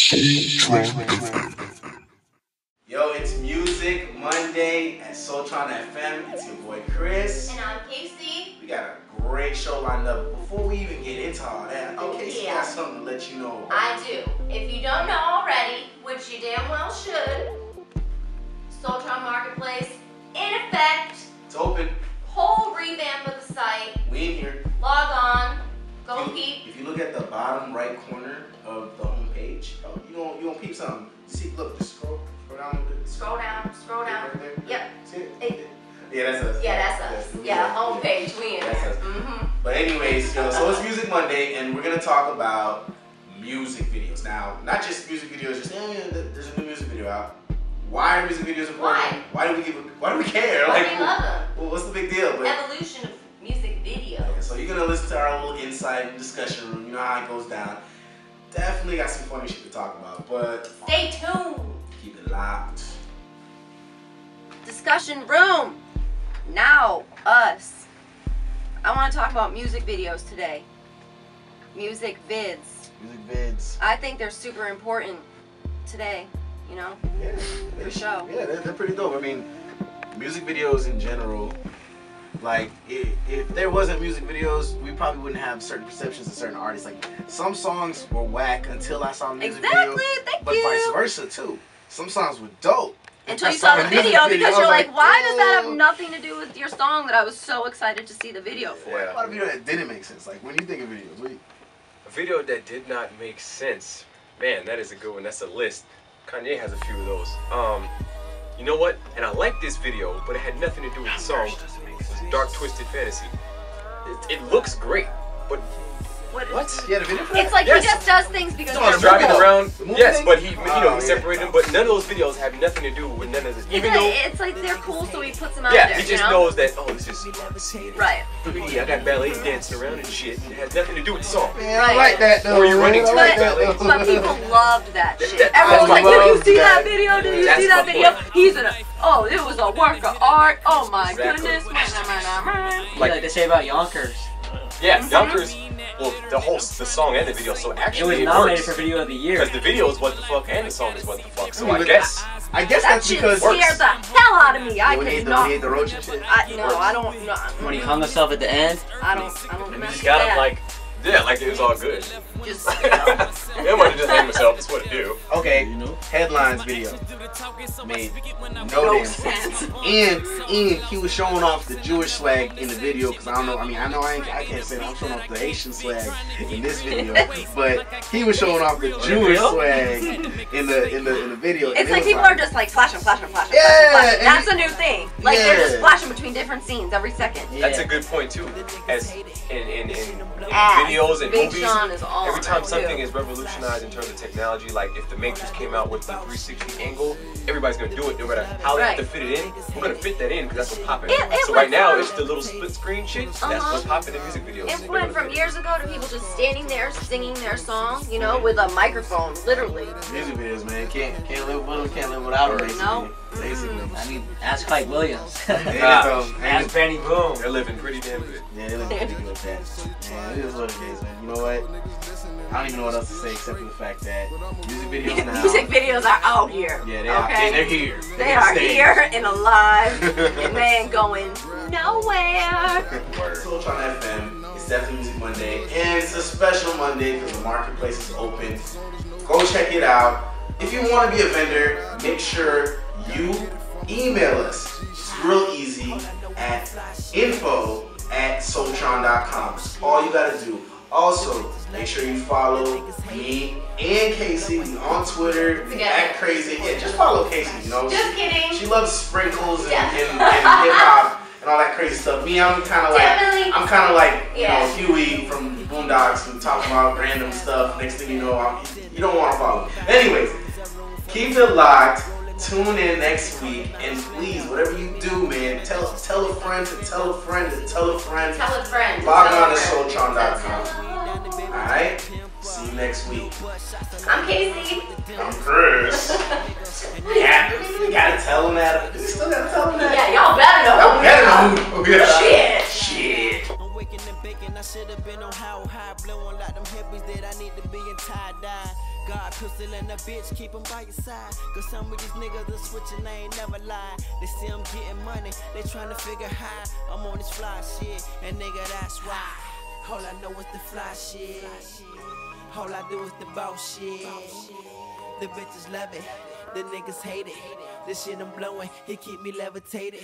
Yo, it's Music Monday at Soultron FM. It's your boy Chris. And I'm Casey. We got a great show lined up. Before we even get into all that, I think Casey got something to let you know. I do. If you don't know already, which you damn well should, Soultron Marketplace in effect. It's open. Whole revamp of the site. We in here. Log on. Go peep. If you look at the bottom right corner of the home page, you gonna peep something. See, look, just scroll down a little bit. Scroll down. Right there. Yep. See it? Yeah, that's us. Yeah, that's us. Yeah, home page. We in that's there. us. But anyways, so it's Music Monday, and we're gonna talk about music videos. Now, not just music videos, just there's a new music video out. Why are music videos important? Why do we care? Why do you love them? Well, what's the big deal? But, Evolution of music videos. yeah, so you're gonna listen to our little inside discussion room. You know how it goes down. Definitely got some funny shit to talk about, but Stay tuned. keep it locked. Discussion room. Now, us. I want to talk about music videos today. Music vids. Music vids. I think they're super important today, you know, Yeah, for show. Yeah, they're pretty dope. I mean, music videos in general, like, if there wasn't music videos, we probably wouldn't have certain perceptions of certain artists. Like, some songs were whack until I saw the music video. Thank but you. vice versa, too. Some songs were dope. Until you saw the video, because you're like, why does that have nothing to do with your song that I was so excited to see the video for? Yeah, a lot of videos that didn't make sense. Like, when you think of videos, what do you... A video that did not make sense. Man, that is a good one. That's a list. Kanye has a few of those. You know what? And I like this video, but it had nothing to do with the song. It was Dark Twisted Fantasy. It looks great, but what? Yeah, the video for It's like Yes. he just does things because So they're it's driving cool. around. Yes, but he yeah. separated them. But none of those videos have nothing to do with none of this. Even though, It's like they're cool, so he puts them out yeah, there. he just you know? knows that. Oh, this is Right. 3D. I got ballets dancing around and shit. It has nothing to do with the song. Man, I like that, though. Or you're running man. to I it, like that, but- though. But people loved that shit. That- Everyone was like, that's did you my- see that that- video? Did you that's see that my video? point. It was a work of art. Oh my Exactly. goodness. Like they say about Yonkers. Yeah, Yonkers. Well, the song and the video. So It actually, was it nominated works. for Video of the Year. Because the video is what the fuck and the song is what the fuck. So I I mean, guess. I guess That that's shit because... scared the hell out of me. I when he could ate not. the roach and shit. I don't know. When he hung himself at the end. I don't And he mess just with got that. him like, yeah, like it was all good. Just, They wanted to just hang himself. That's what it do. Okay, Headlines video made no damn sense. And he was showing off the Jewish swag in the video, because I can't say that. I'm showing off the Haitian swag in this video, but he was showing off the Jewish swag in the video. it's like people are just like flashing. Yeah, and That's a new thing. Like they're just Yeah. flashing between different scenes every second. That's a good point too. As in Ads. videos and Big movies, Sean is all every time too. something is revolutionized in terms of technology, like if the Matrix came out with the 360 angle, everybody's gonna do it no matter how they have to fit it in. We're gonna fit that in because that's what's popping. It So went right now from- it's the little split screen shit. That's what's popping in music videos. It went from years ago to people just standing there singing their song, you know, with a microphone, literally. music videos, man. Can't live with them, can't live without them. No. Basically. I mean, ask Mike Williams. Ask Benny Boom. They're living pretty damn good. Yeah, they look pretty good with that. Man, it is what it is, man. You know what? I don't even know what else to say except for the fact that music videos now. Music videos are out here. Yeah, they are. Okay? They're here. They are here and alive, and they ain't going nowhere. Soultron FM. It's definitely Music Monday, and it's a special Monday because the marketplace is open. Go check it out. If you want to be a vendor, make sure you email us. It's real easy at info@soultron.com. That's all you gotta do. Also, make sure you follow me and Casey on Twitter. We act crazy. Yeah, just follow Casey. You know, Just kidding. she loves sprinkles and, Yeah. and hip hop and all that crazy stuff. Me, I'm kind of Definitely. like, you Yeah. know, Huey from Boondocks who talking about random stuff. Next thing you know, you don't want to follow me. Anyways, keep it locked. Tune in next week, and please, whatever you do, man, tell a friend to tell a friend to tell a friend. Tell a friend. Log Tell on a to friend. Soultron.com. Alright? See you next week. I'm Casey. I'm Chris. Yeah, we gotta tell them that. We still gotta tell them that. Yeah, y'all better know. Y'all better know who we are. Shit. Shit. I'm waking and baking, I should have been on how high, blowing like them hippies that I need to be in tie-dye. God, pistol and a bitch, keep them by your side. Cause some of these niggas are switching, they ain't never lied. They see I'm getting money, they trying to figure how I'm on this fly shit. And nigga, that's why. All I know is the fly shit. All I do is the boss shit. The bitches love it, the niggas hate it. The shit I'm blowing, it keep me levitated.